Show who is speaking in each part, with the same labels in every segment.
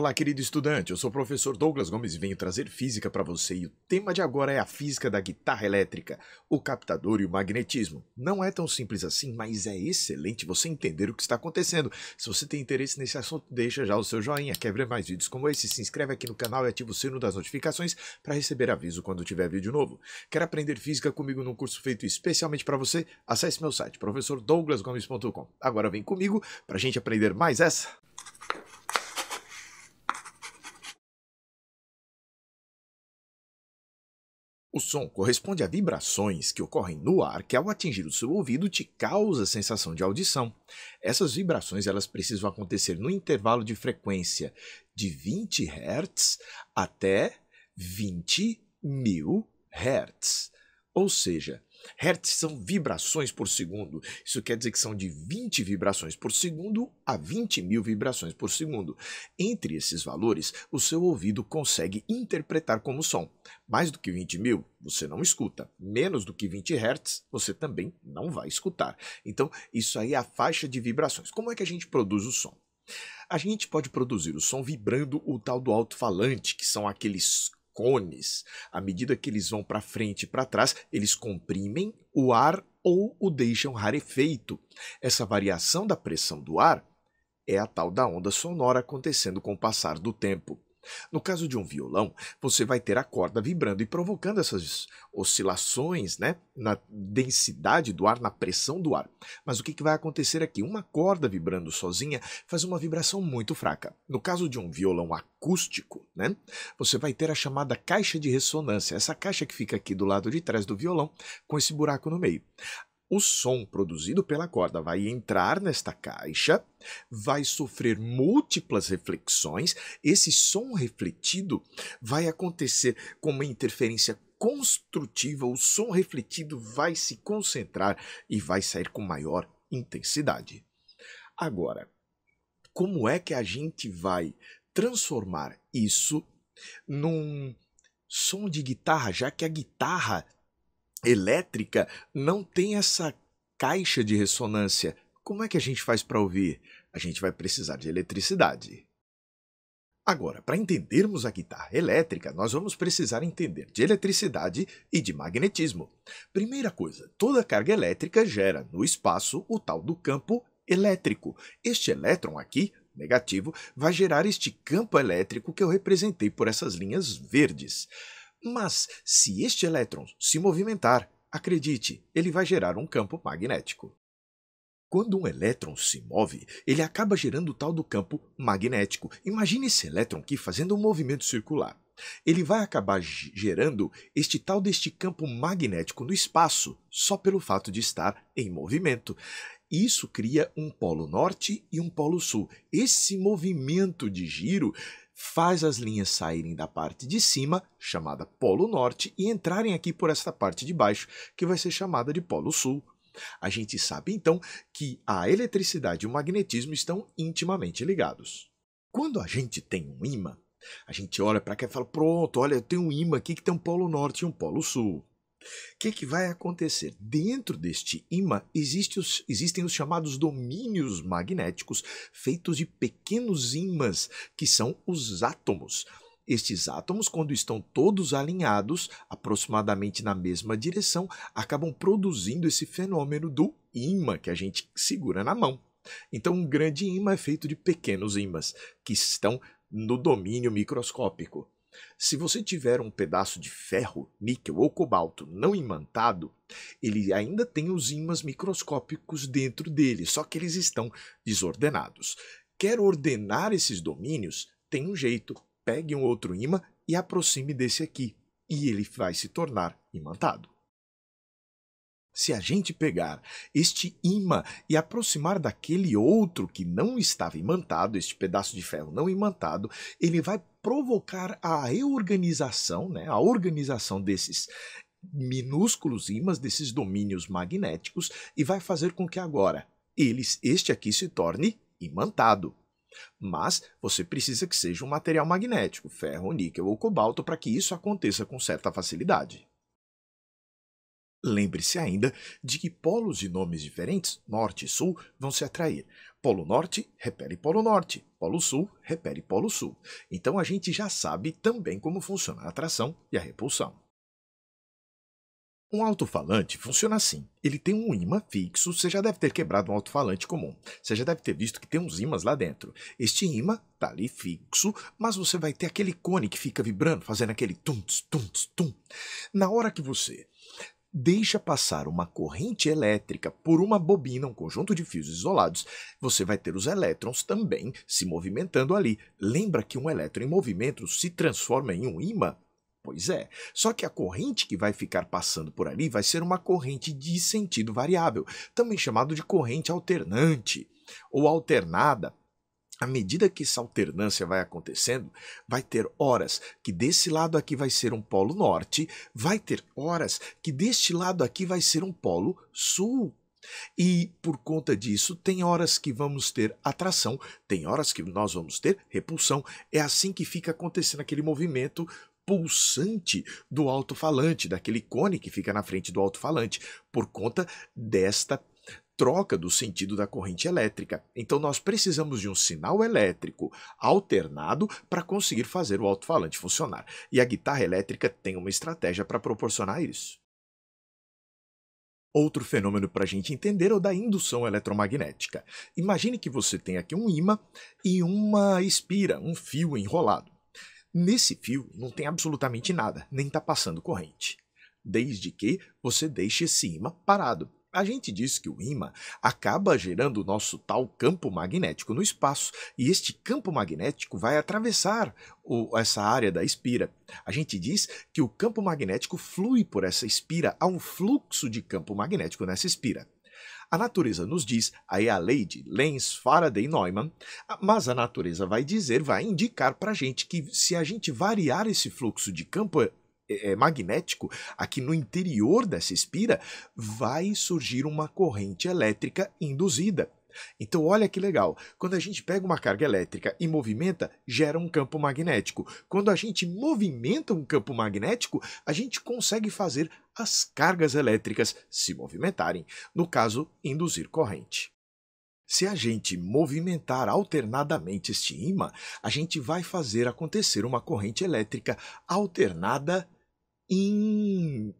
Speaker 1: Olá, querido estudante, eu sou o professor Douglas Gomes e venho trazer física para você e o tema de agora é a física da guitarra elétrica, o captador e o magnetismo. Não é tão simples assim, mas é excelente você entender o que está acontecendo. Se você tem interesse nesse assunto, deixa já o seu joinha, quer ver mais vídeos como esse, se inscreve aqui no canal e ativa o sino das notificações para receber aviso quando tiver vídeo novo. Quer aprender física comigo num curso feito especialmente para você? Acesse meu site, professordouglasgomes.com. Agora vem comigo para a gente aprender mais essa. O som corresponde a vibrações que ocorrem no ar que, ao atingir o seu ouvido, te causa sensação de audição. Essas vibrações elas precisam acontecer no intervalo de frequência de 20 Hz até 20.000 Hz. Ou seja, Hertz são vibrações por segundo. Isso quer dizer que são de 20 vibrações por segundo a 20.000 vibrações por segundo. Entre esses valores, o seu ouvido consegue interpretar como som. Mais do que 20.000, você não escuta. Menos do que 20 Hz, você também não vai escutar. Então, isso aí é a faixa de vibrações. Como é que a gente produz o som? A gente pode produzir o som vibrando o tal do alto-falante, que são aqueles cones. À medida que eles vão para frente e para trás, eles comprimem o ar ou o deixam rarefeito. Essa variação da pressão do ar é a tal da onda sonora acontecendo com o passar do tempo. No caso de um violão, você vai ter a corda vibrando e provocando essas oscilações, na densidade do ar, na pressão do ar. Mas o que vai acontecer aqui? Uma corda vibrando sozinha faz uma vibração muito fraca. No caso de um violão acústico, você vai ter a chamada caixa de ressonância, essa caixa que fica aqui do lado de trás do violão, com esse buraco no meio. O som produzido pela corda vai entrar nesta caixa, vai sofrer múltiplas reflexões. Esse som refletido vai acontecer com uma interferência construtiva. O som refletido vai se concentrar e vai sair com maior intensidade. Agora, como é que a gente vai transformar isso num som de guitarra, já que a guitarra elétrica não tem essa caixa de ressonância? Como é que a gente faz para ouvir? A gente vai precisar de eletricidade. Agora, para entendermos a guitarra elétrica, nós vamos precisar entender de eletricidade e de magnetismo. Primeira coisa, toda carga elétrica gera no espaço o tal do campo elétrico. Este elétron aqui, negativo, vai gerar este campo elétrico que eu representei por essas linhas verdes. Mas, se este elétron se movimentar, acredite, ele vai gerar um campo magnético. Quando um elétron se move, ele acaba gerando o tal do campo magnético. Imagine esse elétron aqui fazendo um movimento circular. Ele vai acabar gerando este tal deste campo magnético no espaço, só pelo fato de estar em movimento. Isso cria um polo norte e um polo sul. Esse movimento de giro faz as linhas saírem da parte de cima, chamada Polo Norte, e entrarem aqui por esta parte de baixo, que vai ser chamada de Polo Sul. A gente sabe, então, que a eletricidade e o magnetismo estão intimamente ligados. Quando a gente tem um ímã, a gente olha para cá e fala, pronto, olha, eu tenho um ímã aqui que tem um Polo Norte e um Polo Sul. O que vai acontecer? Dentro deste ímã existem os chamados domínios magnéticos, feitos de pequenos ímãs, que são os átomos. Estes átomos, quando estão todos alinhados, aproximadamente na mesma direção, acabam produzindo esse fenômeno do ímã que a gente segura na mão. Então, um grande ímã é feito de pequenos ímãs, que estão no domínio microscópico. Se você tiver um pedaço de ferro, níquel ou cobalto não imantado, ele ainda tem os ímãs microscópicos dentro dele, só que eles estão desordenados. Quer ordenar esses domínios? Tem um jeito. Pegue um outro ímã e aproxime desse aqui, e ele vai se tornar imantado. Se a gente pegar este ímã e aproximar daquele outro que não estava imantado, este pedaço de ferro não imantado, ele vai provocar a reorganização, a organização desses minúsculos ímãs, desses domínios magnéticos, e vai fazer com que agora este aqui se torne imantado. Mas você precisa que seja um material magnético, ferro, níquel ou cobalto, para que isso aconteça com certa facilidade. Lembre-se ainda de que polos de nomes diferentes, norte e sul, vão se atrair. Polo norte repele polo norte, polo sul repele polo sul. Então a gente já sabe também como funciona a atração e a repulsão. Um alto-falante funciona assim. Ele tem um ímã fixo, você já deve ter quebrado um alto-falante comum. Você já deve ter visto que tem uns ímãs lá dentro. Este ímã está ali fixo, mas você vai ter aquele cone que fica vibrando, fazendo aquele tum-ts, tum-ts, tum. Na hora que você deixa passar uma corrente elétrica por uma bobina, um conjunto de fios isolados, você vai ter os elétrons também se movimentando ali. Lembra que um elétron em movimento se transforma em um ímã? Pois é, só que a corrente que vai ficar passando por ali vai ser uma corrente de sentido variável, também chamado de corrente alternante ou alternada. À medida que essa alternância vai acontecendo, vai ter horas que desse lado aqui vai ser um polo norte, vai ter horas que deste lado aqui vai ser um polo sul. E por conta disso, tem horas que vamos ter atração, tem horas que nós vamos ter repulsão. É assim que fica acontecendo aquele movimento pulsante do alto-falante, daquele cone que fica na frente do alto-falante, por conta desta troca do sentido da corrente elétrica. Então nós precisamos de um sinal elétrico alternado para conseguir fazer o alto-falante funcionar. E a guitarra elétrica tem uma estratégia para proporcionar isso. Outro fenômeno para a gente entender é o da indução eletromagnética. Imagine que você tem aqui um ímã e uma espira, um fio enrolado. Nesse fio não tem absolutamente nada, nem está passando corrente, desde que você deixe esse ímã parado. A gente diz que o ímã acaba gerando o nosso tal campo magnético no espaço, e este campo magnético vai atravessar essa área da espira. A gente diz que o campo magnético flui por essa espira, há um fluxo de campo magnético nessa espira. A natureza nos diz, aí é a lei de Lenz, Faraday e Neumann, mas a natureza vai indicar para a gente que se a gente variar esse fluxo de campo magnético aqui no interior dessa espira, vai surgir uma corrente elétrica induzida. Então olha que legal, quando a gente pega uma carga elétrica e movimenta, gera um campo magnético. Quando a gente movimenta um campo magnético, a gente consegue fazer as cargas elétricas se movimentarem, no caso, induzir corrente. Se a gente movimentar alternadamente este ímã, a gente vai fazer acontecer uma corrente elétrica alternada induzida.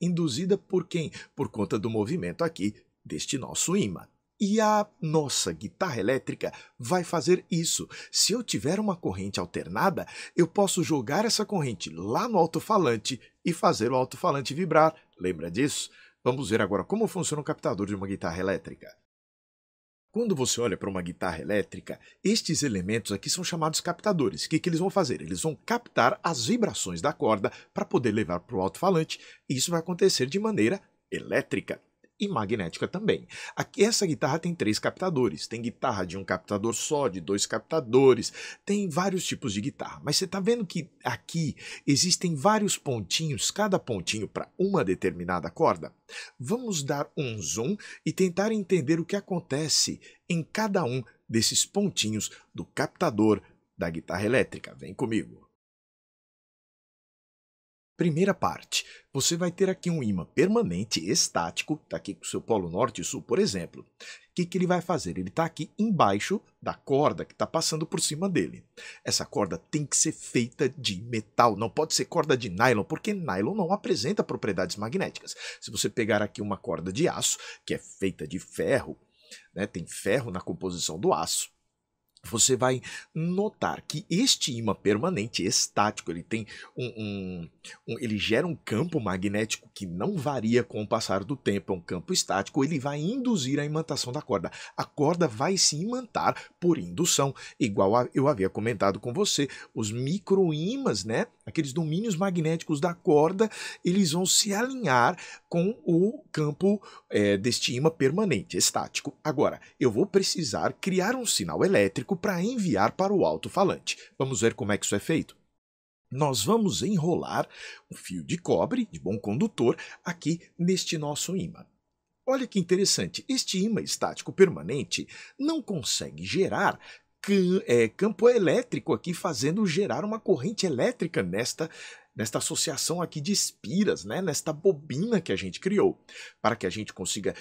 Speaker 1: Induzida por quem? Por conta do movimento aqui deste nosso ímã. E a nossa guitarra elétrica vai fazer isso. Se eu tiver uma corrente alternada, eu posso jogar essa corrente lá no alto-falante e fazer o alto-falante vibrar. Lembra disso? Vamos ver agora como funciona o captador de uma guitarra elétrica. Quando você olha para uma guitarra elétrica, estes elementos aqui são chamados captadores. O que eles vão fazer? Eles vão captar as vibrações da corda para poder levar para o alto-falante, e isso vai acontecer de maneira elétrica e magnética também. Aqui, essa guitarra tem 3 captadores. Tem guitarra de um captador só, de 2 captadores, tem vários tipos de guitarra. Mas você está vendo que aqui existem vários pontinhos, cada pontinho para uma determinada corda? Vamos dar um zoom e tentar entender o que acontece em cada um desses pontinhos do captador da guitarra elétrica. Vem comigo. Primeira parte, você vai ter aqui um ímã permanente estático, está aqui com o seu polo norte e sul, por exemplo. O que ele vai fazer? Ele está aqui embaixo da corda que está passando por cima dele. Essa corda tem que ser feita de metal, não pode ser corda de nylon, porque nylon não apresenta propriedades magnéticas. Se você pegar aqui uma corda de aço, que é feita de ferro, né, tem ferro na composição do aço, você vai notar que este ímã permanente estático, ele tem ele gera um campo magnético que não varia com o passar do tempo, é um campo estático, ele vai induzir a imantação da corda. A corda vai se imantar por indução, igual eu havia comentado com você, os microímãs, né, aqueles domínios magnéticos da corda, eles vão se alinhar com o campo deste ímã permanente estático. Agora, eu vou precisar criar um sinal elétrico para enviar para o alto-falante. Vamos ver como é que isso é feito? Nós vamos enrolar um fio de cobre, de bom condutor, aqui neste nosso ímã. Olha que interessante, este ímã estático permanente não consegue gerar campo elétrico aqui, fazendo gerar uma corrente elétrica nesta associação aqui de espiras, né? Nesta bobina que a gente criou. Para que a gente consiga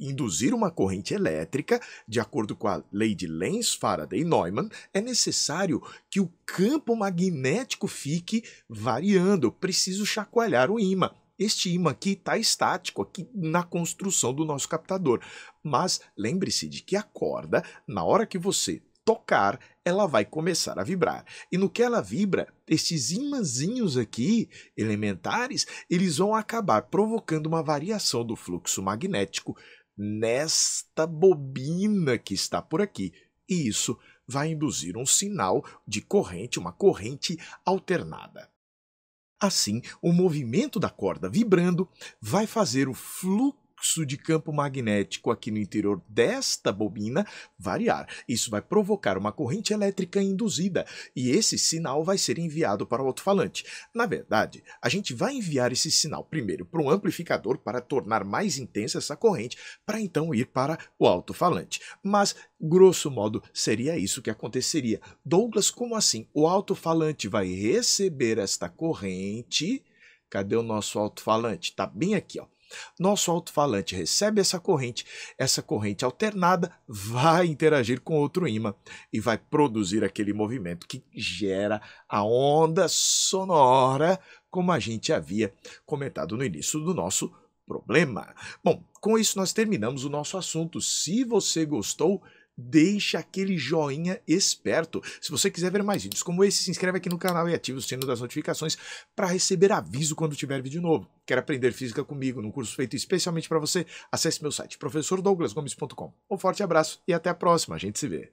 Speaker 1: induzir uma corrente elétrica, de acordo com a lei de Lenz, Faraday e Neumann, é necessário que o campo magnético fique variando. Eu preciso chacoalhar o ímã. Este ímã aqui está estático, aqui na construção do nosso captador. Mas lembre-se de que a corda, na hora que você tocar, ela vai começar a vibrar. E no que ela vibra, esses imãzinhos aqui, elementares, eles vão acabar provocando uma variação do fluxo magnético nesta bobina que está por aqui. E isso vai induzir um sinal de corrente, uma corrente alternada. Assim, o movimento da corda vibrando vai fazer o fluxo de campo magnético aqui no interior desta bobina variar. Isso vai provocar uma corrente elétrica induzida e esse sinal vai ser enviado para o alto-falante. Na verdade, a gente vai enviar esse sinal primeiro para um amplificador para tornar mais intensa essa corrente, para então ir para o alto-falante. Mas, grosso modo, seria isso que aconteceria. Douglas, como assim? O alto-falante vai receber esta corrente. Cadê o nosso alto-falante? Está bem aqui, ó. Nosso alto-falante recebe essa corrente alternada vai interagir com outro ímã e vai produzir aquele movimento que gera a onda sonora, como a gente havia comentado no início do nosso problema. Bom, com isso nós terminamos o nosso assunto. Se você gostou, deixa aquele joinha esperto. Se você quiser ver mais vídeos como esse, se inscreve aqui no canal e ative o sino das notificações para receber aviso quando tiver vídeo novo. Quer aprender física comigo num curso feito especialmente para você? Acesse meu site professordouglasgomes.com. Um forte abraço e até a próxima. A gente se vê.